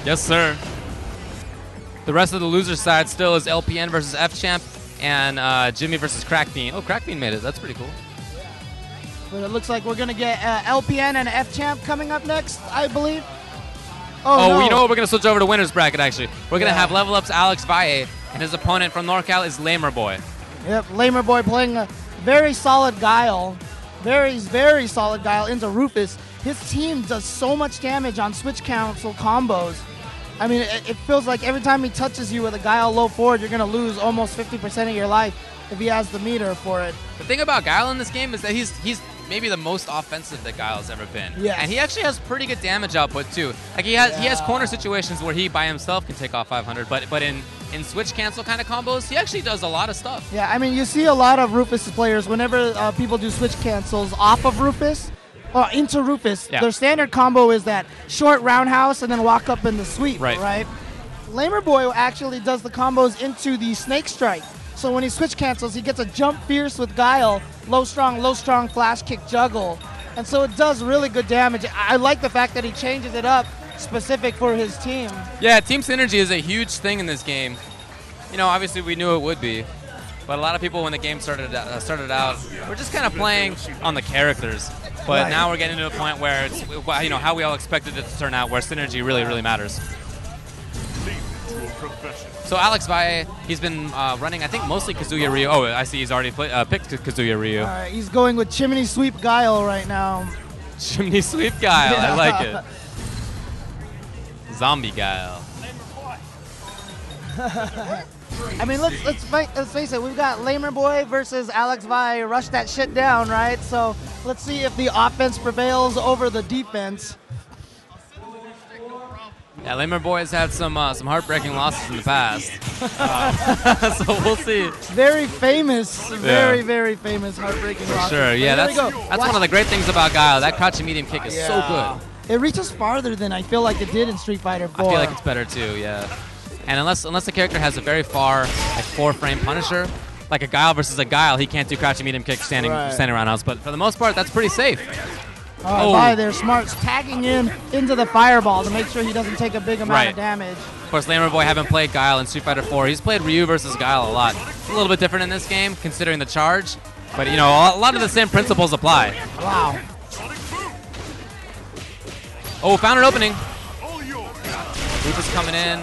Yes, sir. The rest of the loser side still is LPN versus F-Champ and Jimmy versus Crackbean. Oh, Crackbean made it. That's pretty cool. But it looks like we're going to get LPN and F-Champ coming up next, I believe. Oh, no. You know what? We're going to switch over to winner's bracket, actually. We're going to have Level Up's Alex Valle, and his opponent from NorCal is LAMERBOI. Yep, LAMERBOI playing a very solid Guile. Very, very solid Guile into Rufus. His team does so much damage on switch cancel combos. I mean, it feels like every time he touches you with a Guile low forward, you're going to lose almost 50% of your life if he has the meter for it. The thing about Guile in this game is that he's maybe the most offensive that Guile's ever been. Yes. And he actually has pretty good damage output too. Like he has corner situations where he by himself can take off 500, but in switch cancel kind of combos, he actually does a lot of stuff. Yeah, I mean, you see a lot of Rufus players whenever people do switch cancels off of Rufus or into Rufus. Yeah. Their standard combo is that short roundhouse and then walk up in the sweep, right? LAMERBOI actually does the combos into the snake strike. So when he switch cancels, he gets a jump fierce with Guile, low strong, flash kick juggle. And so it does really good damage. I like the fact that he changes it up specific for his team. Yeah, team synergy is a huge thing in this game. You know, obviously we knew it would be, but a lot of people when the game started out, we're just kind of playing on the characters. But now we're getting to a point where it's, you know, how we all expected it to turn out, where synergy really matters. So Alex Valle, he's been running, I think, mostly Kazuya Ryu. Oh, I see he's already picked Kazuya Ryu. All right, he's going with Chimney Sweep Guile right now. Chimney Sweep Guile, I like it. Zombie Guile. I mean, let's face it. We've got LAMERBOI versus Alex Valle. Rush that shit down, right? So let's see if the offense prevails over the defense. Yeah, LAMERBOI has had some heartbreaking losses in the past, so we'll see. Very famous, very famous heartbreaking losses. Sure, yeah, that's one of the great things about Guile. That crouching medium kick is so good. It reaches farther than I feel like it did in Street Fighter 4. I feel like it's better too, yeah. And unless the character has a very far, like 4-frame Punisher, like a Guile versus a Guile, he can't do crouching medium kick standing around house. But for the most part, that's pretty safe. Valle there, Smart's tagging in into the fireball to make sure he doesn't take a big amount of damage. Of course, LAMERBOI haven't played Guile in Street Fighter 4. He's played Ryu versus Guile a lot. It's a little bit different in this game, considering the charge. But, you know, a lot of the same principles apply. Wow. Oh, found an opening. Rufus coming in.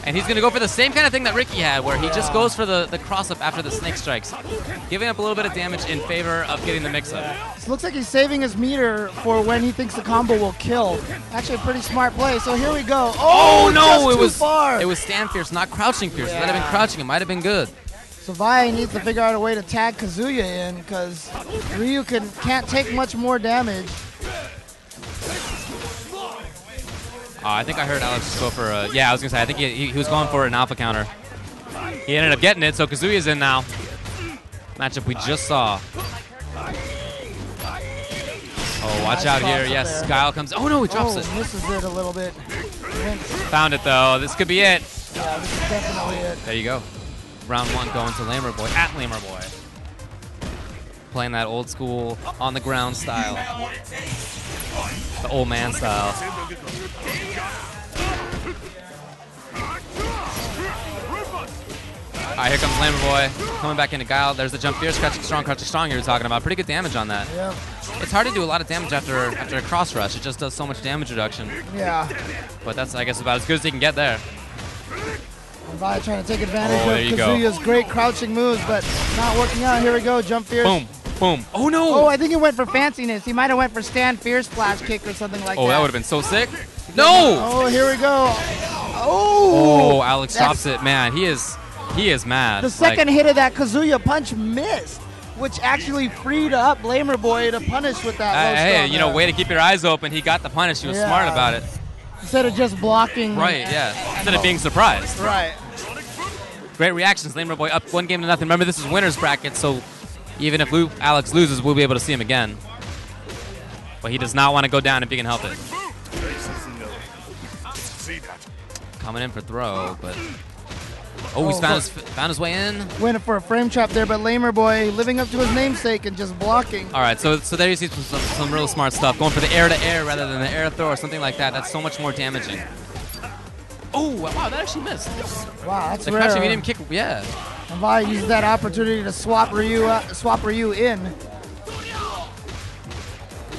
And he's going to go for the same kind of thing that Ricky had, where he just goes for the cross-up after the snake strikes, giving up a little bit of damage in favor of getting the mix-up. It looks like he's saving his meter for when he thinks the combo will kill. Actually, a pretty smart play. So here we go. Oh no, it was far. It was stand fierce, not crouching fierce. If that had been crouching, it might have been good. So Valle needs to figure out a way to tag Kazuya in, because Ryu can't take much more damage. I think I heard Alex go for a... Yeah, I was going to say, I think he was going for an alpha counter. He ended up getting it, so Kazuya's in now. Matchup we just saw. Oh, watch out here. Yes, Guile comes... Oh, no, he drops it. Misses it a little bit. Found it, though. This could be it. Yeah, this is definitely it. There you go. Round one going to LAMERBOI, at LAMERBOI. Playing that old school, on the ground style. The old man style. All right, here comes LAMERBOI, coming back into Guile. There's the jump fierce, crouching strong you were talking about. Pretty good damage on that. Yeah. It's hard to do a lot of damage after a cross rush. It just does so much damage reduction. Yeah. But that's, I guess, about as good as he can get there. Valle trying to take advantage of Kazuya's great crouching moves, but not working out. Here we go, jump fierce. Boom, boom. Oh no! Oh, I think he went for fanciness. He might have went for stand fierce flash kick or something like that. Oh, that would have been so sick. No! Oh, here we go. Oh! Oh, Alex drops it. Man, he is mad. The second hit of that Kazuya punch missed, which actually freed up LAMERBOI to punish with that low Hey, strong you know, way to keep your eyes open. He got the punish. He was smart about it. Instead of just blocking. Right, yeah. Instead of being surprised. Right. Great reactions. LAMERBOI up 1-0. Remember, this is winner's bracket, so even if Alex loses, we'll be able to see him again. But he does not want to go down if he can help it. Coming in for throw, but... Oh, he's found his way in. Went for a frame trap there, but LAMERBOI living up to his namesake and just blocking. All right, so there you see some real smart stuff. Going for the air-to-air rather than the air throw or something like that. That's so much more damaging. Oh, wow, that actually missed. Wow, that's The rare. crouching medium kick, yeah. And Valle uses that opportunity to swap Ryu in.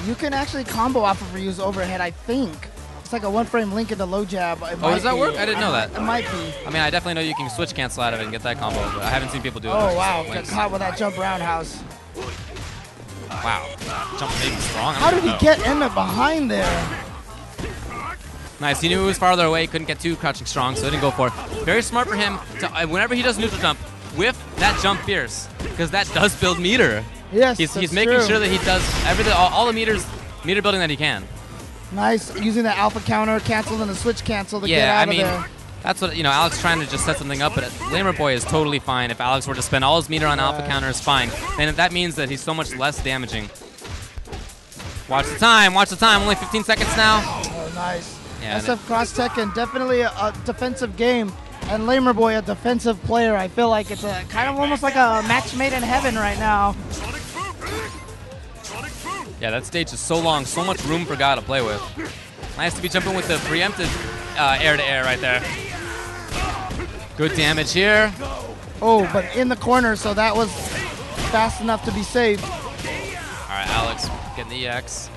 You can actually combo off of Ryu's overhead, I think. It's like a one-frame link into low jab. Oh, does that work? I didn't know that. It might be. I mean, I definitely know you can switch cancel out of it and get that combo, but I haven't seen people do it. Oh, wow. Got caught with that jump roundhouse. Wow. Jump maybe strong. How did he get in behind there? Nice. He knew he was farther away. Couldn't get too crouching strong, so he didn't go for it. Very smart for him to, whenever he does neutral jump, whiff that jump fierce, because that does build meter. Yes, He's making sure that he does everything, all the meter building that he can. Nice. Using the alpha counter, cancel, and the switch cancel to get out of there. That's what, Alex trying to just set something up, but LAMERBOI is totally fine. If Alex were to spend all his meter on alpha counter, is fine. And that means that he's so much less damaging. Watch the time, only 15 seconds now. Oh, nice. Yeah, SF Cross Tekken, definitely a defensive game. And LAMERBOI, a defensive player. I feel like it's a kind of almost like a match made in heaven right now. Yeah, that stage is so long, so much room for God to play with. Nice to be jumping with the preemptive air-to-air right there. Good damage here. Oh, but in the corner, so that was fast enough to be safe. All right, Alex getting the EX.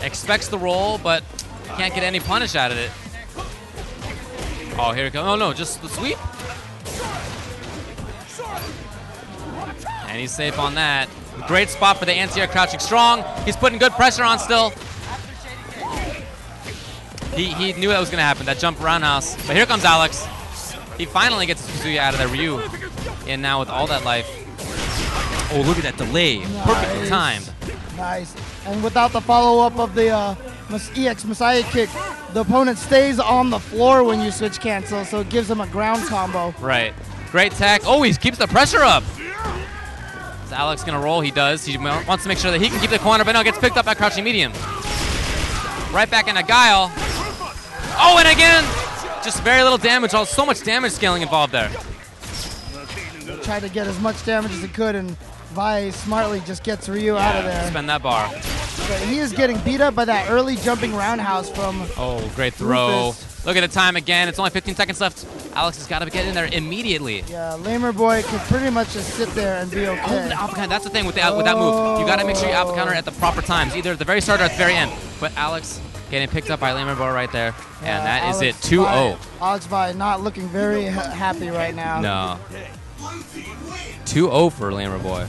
Expects the roll, but can't get any punish out of it. Oh, here it goes. Oh, no, just the sweep. And he's safe on that. Great spot for the anti-air crouching strong. He's putting good pressure on still. He knew that was going to happen, that jump roundhouse. But here comes Alex. He finally gets Suzuki out of there. Ryu in now with all that life. Oh, look at that delay. Nice. Perfectly timed. Nice. And without the follow-up of the EX Messiah kick, the opponent stays on the floor when you switch cancel, so it gives him a ground combo. Right. Great tech. Oh, he keeps the pressure up. Is Alex going to roll? He does. He wants to make sure that he can keep the corner, but no, gets picked up by crouching medium. Right back into Guile. Oh, and again, just very little damage. So much damage scaling involved there. Tried to get as much damage as he could, and Valle smartly just gets Ryu out of there. Spend that bar. But he is getting beat up by that early jumping roundhouse from Oh, great throw. Rufus. Look at the time again. It's only 15 seconds left. Alex has got to get in there immediately. Yeah, LAMERBOI could pretty much just sit there and be okay. Oh, the alpha counter. That's the thing with that move. You got to make sure you alpha counter at the proper times, either at the very start or at the very end. But Alex getting picked up by LAMERBOI right there, and that is it. 2-0. Alex Valle not looking very happy right now. No. 2-0 for LAMERBOI.